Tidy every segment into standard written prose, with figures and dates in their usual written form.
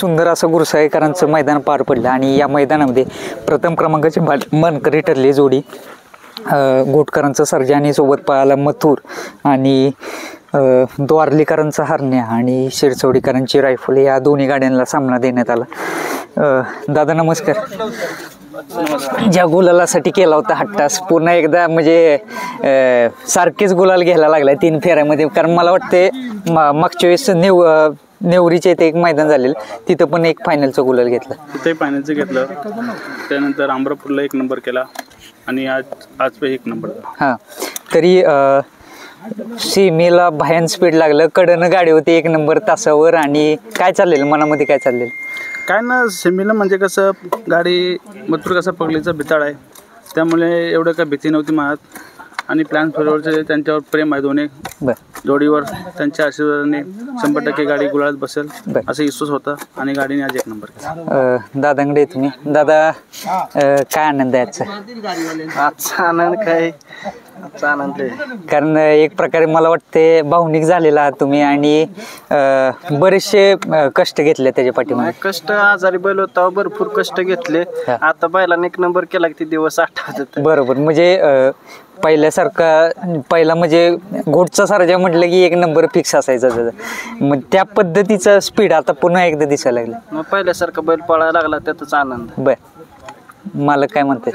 सुंदर असं गुरसाळेकरांचं मैदान पार पडलं आणि या मैदानामध्ये प्रथम क्रमांकाची मानकरी ठरली जोडी गोटकरांचा सर्जा आणि सोबत पळाला मथुर आणि द्वारलीकरांचा हरण्या आणि शिरसवडीकरांची रायफल या दोन्ही गाड्यांना सामना देण्यात आला। दादा नमस्कार। ज्या गुलालासाठी केला होता हट्टास पुन्हा एकदा म्हणजे सारखेच गुलाल घ्यायला लागलाय 3 फेऱ्यामध्ये, कारण मला वाटते मागच्या वेळेस नेवरीचे इथे एक मैदान झालेलं तिथं पण एक फायनलचा गुलाल घेतला, तिथे फायनलचं घेतलं, त्यानंतर अमरापूरला 1 नंबर केला आणि आज पे 1 नंबर। हां, तरी सीमेला भयान स्पीड लागलं, कडनं गाडी होती 1 नंबर तासावर आणि काय चाललेलं मनामध्ये, काय चाललेलं काय ना सेमीला म्हणजे कसं गाडी मथुर कसं पगलीचा भिताळ आहे त्यामुळे एवढं काय भीती नव्हती मनात आणि प्लॅन फॉलोअरचे त्यांच्यावर प्रेम आहे दोन्ही जोडीवर, त्यांच्या आशीर्वादाने 100% गाडी गुलाळत बसेल असं विश्वास होता आणि गाडीने आज 1 नंबर केला। दादांकडे तुम्ही दादा काय आनंद आहे आजचा आनंद काय आनंद आहे, कारण एक प्रकारे मला वाटते भावनिक झालेला आहात तुम्ही आणि बरेचसे कष्ट घेतले त्याच्या पाठीमागे। कष्ट आजारी बैल होता भरपूर कष्ट घेतले, आता बैलाने 1 नंबर केला की ते दिवस आठवतात। बरोबर, म्हणजे पहिल्यासारखा पहिला म्हणजे घोटचा सर्जा म्हटलं की 1 नंबर फिक्स असायचा त्याचा, मग त्या पद्धतीचा स्पीड आता पुन्हा एकदा दिसायला लागला, मग पहिल्यासारखा बैल पळायला लागला त्याचाच आनंद। बर, मालक काय म्हणते?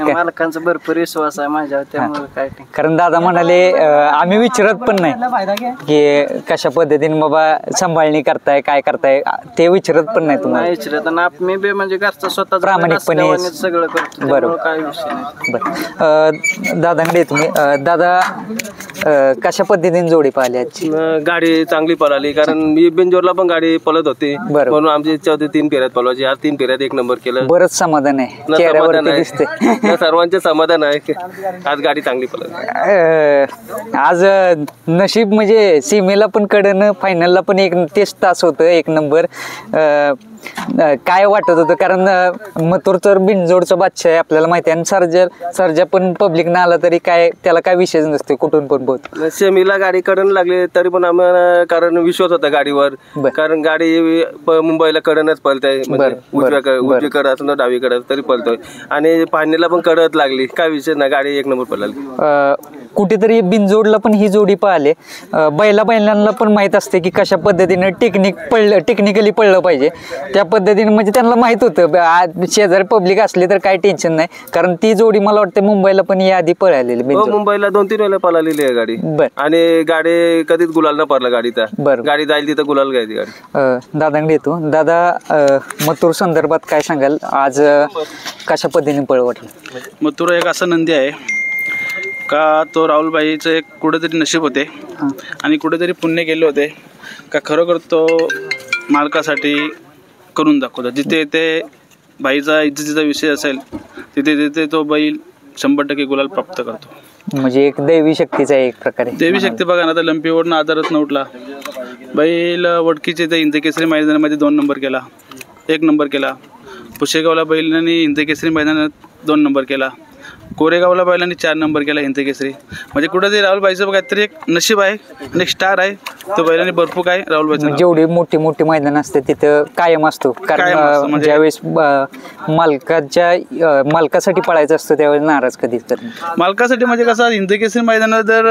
मालकांचा भरपूर विश्वास आहे माझ्यावर, त्यामुळे काय कारण दादा म्हणाले आम्ही विचारत पण नाही की कशा पद्धतीने बाबा सांभाळणी करताय काय करताय, ते विचारत पण नाही तुम्हाला? विचारत आणि मी बी म्हणजे घरचा स्वतः प्रामाणिकपणे सगळं करतो, बरोबर काय विषय नाही। बरं, दादांकडे तुम्ही दादा कशा पद्धतीने जोडी पाहिली आजची? गाडी चांगली पळाली, कारण मी बिंजोरला पण गाडी पळत होती म्हणून आमची इच्छा होती 3 फेऱ्यात पळवायची, आज 3 फेऱ्यात 1 नंबर केलं, बरंच समाधान आहे चेहऱ्यावरती दिसते। सर्वांचे समाधान आहे, आज गाडी चांगली पळाली। आज नशीब म्हणजे सीमेला पण कडनं फायनलला पण तेच तास होतं 1 नंबर, काय वाटत होतं? कारण मथुरचं बिनजोडचं बादशाह आहे आपल्याला माहिती आहे आणि सर्जा पण पब्लिक ना आला तरी काय त्याला काय विषयच नसतो, कुठून पण बहुत सेमीला गाडी कडन लागली तरी पण आम्हाला कारण विश्वास होता गाडीवर, कारण गाडी मुंबईला कडनच पळते, उजवीकडे असं डावीकडे तरी पळतोय आणि पाहणीला पण कडत लागली, काय विषय नाही, गाडी 1 नंबर पळाली। कुठेतरी बिनजोडला पण ही जोडी पाहिली, बैलांना पण माहित असते की कशा पद्धतीने टेक्निकली पळलं पाहिजे, त्या पद्धतीने म्हणजे त्यांना माहित होतं शेजारी पब्लिक असले तर काही टेन्शन नाही, कारण ती जोडी मला वाटतं मुंबईला पण या आधी पळालेली, मुंबईला 2-3 वेळेला पळालेली आहे गाडी आणि गाडी कधीच गुलाल न पडला गाडीचा, गाडी जाईल तिथं गुलाल घ्यायची गाडी। दादांकडे येतो, दादा मथुर संदर्भात काय सांगाल, आज कशा पद्धतीने पळ वाटलं? मथुर एक असा नंदी आहे का तो राहुलबाईचं एक कुठेतरी नशीब होते आणि कुठेतरी पुण्य केले होते का खरोखर तो मालकासाठी करून दाखवतो, जिथे ते बाईचा इज्जतीचा विषय असेल तिथे तो बैल 100% गुलाल प्राप्त करतो, म्हणजे एक दैवी शक्तीचा एक प्रकारे दैवी शक्ती। बघा ना, आता लंपीवरनं आधारच नव्हता बैल, वडकीचे ते हिंदकेसरी मैदानामध्ये 2 नंबर केला, 1 नंबर केला, पुशेगावला बैलांनी हिंदकेसरी मैदानात 2 नंबर केला, कोरेगावला बैलांनी 4 नंबर केला हिंदकेसरी, म्हणजे कुठेतरी राहुलबाईचं काहीतरी एक नशीब आहे आणि एक स्टार आहे तो बैलांनी भरपूर काय राहुलबाईचं। जेवढी मोठी मैदान असते तिथं कायम असतो, कारण ज्यावेळेस मालकासाठी पळायचं असतं त्यावेळेस नाराज कधीच तर मालकासाठी म्हणजे कसं हिंदकेसरी मैदानात जर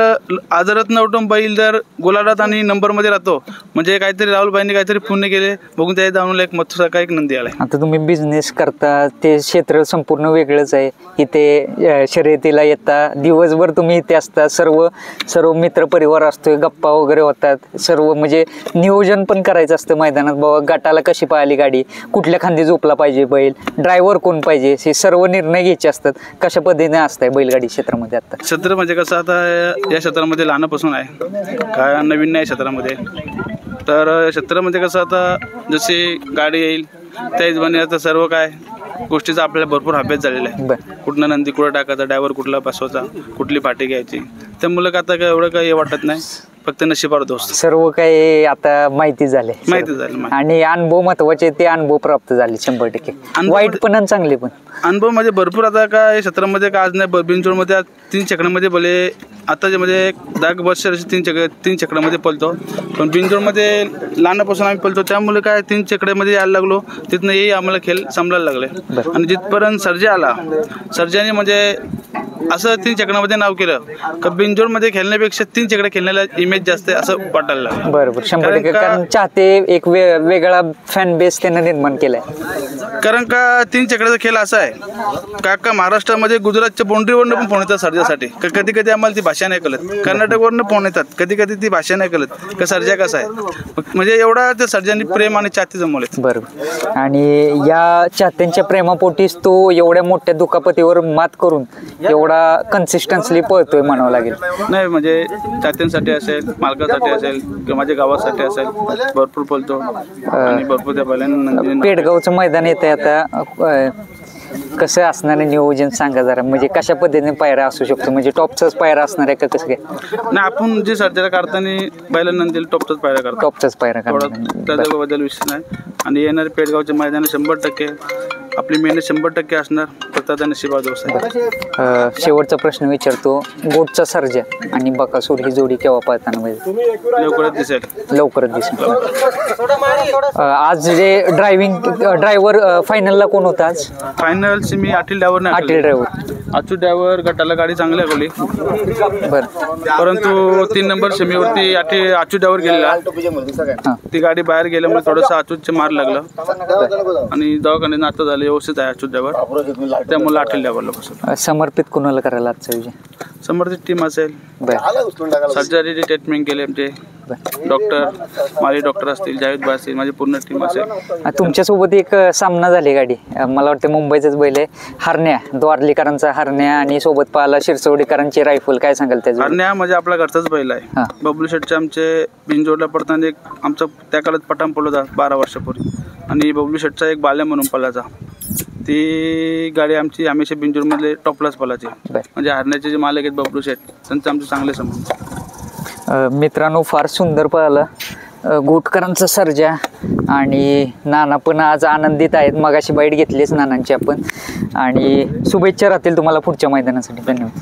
आदरत नव्हतं बैल जर गोलाडात आणि नंबरमध्ये राहतो म्हणजे काहीतरी राहुलबाईंनी काहीतरी पुण्य केले बघून त्या जाऊन एक मथुरसारखा एक नंदी आलाय। आता तुम्ही बिझनेस करता ते क्षेत्र संपूर्ण वेगळंच आहे, इथे शर्यतीला येता दिवसभर तुम्ही इथे असता, सर्व मित्र परिवार असतोय, गप्पा वगैरे होतात, सर्व म्हणजे नियोजन पण करायचं असतं मैदानात, बाबा गटाला कशी पाहिली गाडी, कुठल्या खांदी झोपला पाहिजे बैल, ड्रायव्हर कोण पाहिजे, हे सर्व निर्णय घ्यायचे असतात। कशा पद्धतीने असतंय बैलगाडी क्षेत्रामध्ये? आता क्षेत्र म्हणजे कसं, आता या क्षेत्रामध्ये लहानपासून आहे, काय नवीन नाही क्षेत्रामध्ये, तर क्षेत्रामध्ये कसं आता जशी गाडी येईल त्या हिशोबाने आता सर्व काय गोष्टीचा आपल्याला भरपूर अभ्यास झालेला आहे, कुठनं नंदी कुठं टाकायचा, ड्रायव्हर कुठला बसवायचा, कुठली पाठी घ्यायची, त्यामुळे का आता काय एवढं काही वाटत नाही, फक्त नशिबावर दोस्त. सर्व काही आता माहिती झाले माहिती झालं. आणि अनुभव महत्वाचे, ते अनुभव प्राप्त झाले 100%. वाईट पण आणि चांगले पण अनुभव म्हणजे भरपूर. आता काय क्षेत्रामध्ये काय आज नाही, बिनजोडमध्ये 3 चकड्यामध्ये भले आता जे म्हणजे 10 वर्ष 3 चकड्यामध्ये पळतो, पण बिनजोडमध्ये लहानपासून आम्ही पळतो, त्यामुळे काय 3 चकड्यामध्ये यायला लागलो. तिथनं हे आम्हाला खेळ समजायला लागले. आणि जिथपर्यंत सर्जा आला, सर्जाने म्हणजे असं 3 चकड्यामध्ये नाव केलं का बिनजोडमध्ये खेळण्यापेक्षा 3 चकड्या खेळण्याला इमेज जास्त आहे असं वाटायला लागलं. बरोबर 100%. कारण चाहते एक वेगळा फॅन बेस त्यांना निर्माण केलाय. कारण का 3 चकड्याचा खेळ असा आहे का महाराष्ट्रामध्ये गुजरातच्या बाउंड्रीवरनं पण फोन येतात सर्जासाठी. कधी कधी आम्हाला ती भाषा नाही कळत, कर्नाटकवरनं फोन येतात, कधी कधी ती भाषा नाही कळत का सर्जा कसा आहे. म्हणजे एवढा त्या सर्जानी प्रेम आणि चाहते जमवले. बरोबर. आणि या चाहत्यांच्या प्रेमापोटीच तो एवढ्या मोठ्या दुखापतीवर मात करून एवढा कन्सिस्टन्सली पळतोय म्हणावं लागेल. नाही म्हणजे चाहत्यांसाठी असेल, मालकासाठी असेल किंवा माझ्या गावासाठी असेल, भरपूर पळतो आणि भरपूर त्या बैलांना. पेडगावचं मैदान येतंय आता, कसं असणार नियोजन सांगा जरा. म्हणजे कशा पद्धतीने पायरा असू शकतो, म्हणजे टॉपचाच पायरा असणार आहे का कसं काय? नाही, आपण जे सर्जाला काढताना बैलांना टॉपचाच पायरा करतो. टॉपचाच पायरा त्याच्याबद्दल विषय नाही. आणि येणारे पेडगावचे मैदान 100% आपली मेहनत 100% असणार, फक्त आता नशिबा दोष आहे. शेवटचा प्रश्न विचारतो, गोटचा सर्जा आणि बकासूर ही जोडी केव्हा पाहताना म्हणजे? लवकरच दिसेल. लवकरच दिसेल. आज जे ड्रायव्हर फायनलला कोण होता आज? फायनल मी अटील ड्रायव्हर गटाला गाडी चांगली आली. बरं. परंतु 3 नंबर सेमीवरती आचू ड्रायव्हर गेलेला, ती गाडी बाहेर गेल्यामुळे थोडंसं आचूचे मार लागलं आणि दवाखान्यात नातं झालं. व्यवस्थित आहे आचू ड्रायव्हर, त्यामुळे अटील ड्रायव्हरला बसवलं. समर्पित कोणाला करायला आजचा विजय? समर्पित टीम असेल, सर्जरी ट्रीटमेंट केले आमचे डॉक्टर, माली डॉक्टर असतील, जावेद भाई असतील, माझी पूर्ण टीम असेल. तुमच्यासोबत एक सामना झाली गाडी, मला वाटतं मुंबईचाच बैल आहे, हरण्या, द्वारलीकरांचा हरण्या आणि सोबत पाहिला शिरसवडीकरांची रायफल. काय सांगाल त्याचं? हरण्या म्हणजे आपला घरचाच बैल आहे. बबलू शेटचे आमचे बिनजोडला पडताना एक आमचा त्या काळात पटाम पडला 12 वर्षापूर्वी, आणि बबलू शेटचा एक बाल्या म्हणून पळायचा. ती गाडी आमची हमेशा बिनजोडमधले टॉपलाच पळायची. म्हणजे हरण्याचे जे मालक आहेत बबलू शेट, त्यांचे आमचे चांगले संबंध. मित्रांनो, फार सुंदर पळाला गोटकरांचा सर्जा, आणि नाना पण आज आनंदित आहेत. मगाशी बाईट घेतलीच नानांची आपण, आणि शुभेच्छा राहतील तुम्हाला पुढच्या मैदानासाठी. धन्यवाद.